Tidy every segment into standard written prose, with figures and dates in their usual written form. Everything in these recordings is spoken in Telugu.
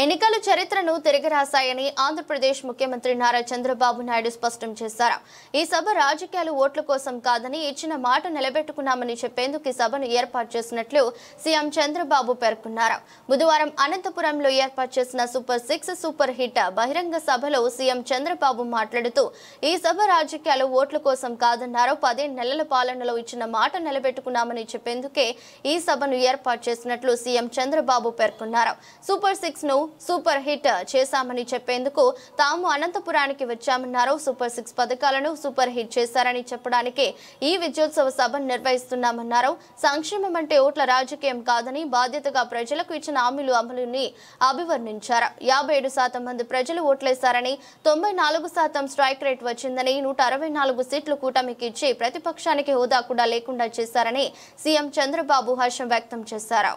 ఎన్నికల చరిత్రను తిరగరాశాయని ఆంధ్రప్రదేశ్ ముఖ్యమంత్రి నారా చంద్రబాబు నాయుడు స్పష్టం చేశారు. ఈ సభ రాజకీయాలు ఓట్ల కోసం కాదని ఇచ్చిన మాట నిలబెట్టుకున్నామని చెప్పేందుకు ఈ సభను ఏర్పాటు చేసినట్లు సీఎం చంద్రబాబు పేర్కొన్నారు. బుధవారం అనంతపురంలో ఏర్పాటు చేసిన సూపర్ 6 సూపర్ హిట్ బహిరంగ సభలో సీఎం చంద్రబాబు మాట్లాడుతూ ఈ సభ రాజకీయాలు ఓట్ల కోసం కాదన్నారు. 10 నెలల పాలనలో ఇచ్చిన మాట నిలబెట్టుకున్నామని చెప్పేందుకే ఈ సభను ఏర్పాటు చేసినట్లు సీఎం చంద్రబాబు పేర్కొన్నారు. సూపర్ 6 ను సూపర్ హిట్ చేశామని చెప్పేందుకు తాము అనంతపురానికి వచ్చామన్నారు. సూపర్ 6 పథకాలను సూపర్ హిట్ చేశారని చెప్పడానికి ఈ విజయోత్సవ సభను నిర్వహిస్తున్నామన్నారు. సంక్షేమం అంటే ఓట్ల రాజకీయం కాదని బాధ్యతగా ప్రజలకు ఇచ్చిన హామీలు అమలుని అభివర్ణించారు. 57% మంది ప్రజలు ఓట్లేశారని 94% స్ట్రైక్ రేట్ వచ్చిందని 164 సీట్లు కూటమికి ఇచ్చి ప్రతిపక్షానికి హోదా కూడా లేకుండా చేశారని సీఎం చంద్రబాబు హర్షం వ్యక్తం చేశారు.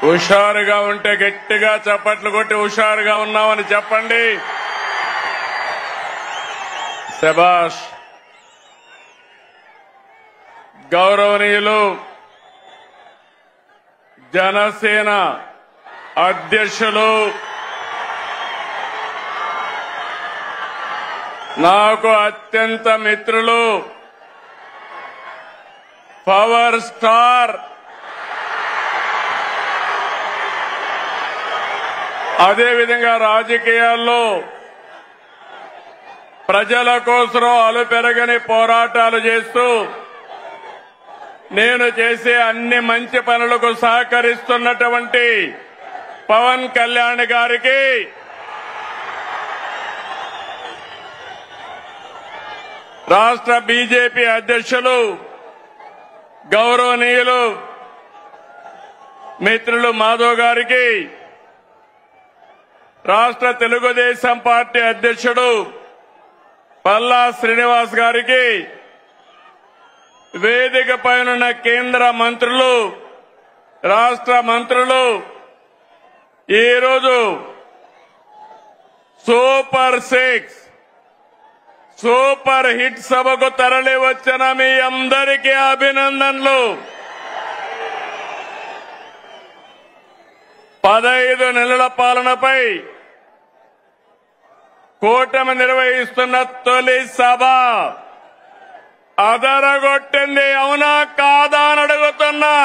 హుషారుగా ఉంటే గట్టిగా చప్పట్లు కొట్టి హుషారుగా ఉన్నామని చెప్పండి. శభాష్. గౌరవనీయులు జనసేన అధ్యక్షులు నాకు అత్యంత మిత్రులు పవర్ స్టార్ అదేవిధంగా రాజకీయాల్లో ప్రజల కోసం అలుపెరగని పోరాటాలు చేస్తూ నేను చేసే అన్ని మంచి పనులకు సహకరిస్తున్నటువంటి పవన్ కళ్యాణ్ గారికి రాష్ట్ర బీజేపీ అధ్యక్షులు గౌరవనీయులు మిత్రులు మాధవ్ గారికి, రాష్ట్ర తెలుగుదేశం పార్టీ అధ్యక్షుడు పల్లా శ్రీనివాస్ గారికి, వేదిక పైనున్న కేంద్ర మంత్రులు, రాష్ట్ర మంత్రులు, ఈరోజు సూపర్ 6 సూపర్ హిట్ సభకు తరలి వచ్చిన మీ అందరికీ అభినందనలు. 15 నెలల పాలనపై కూటమి నిర్వహిస్తున్న తొలి సభ అదరగొట్టింది. అవునా కాదా అని అడుగుతున్నా.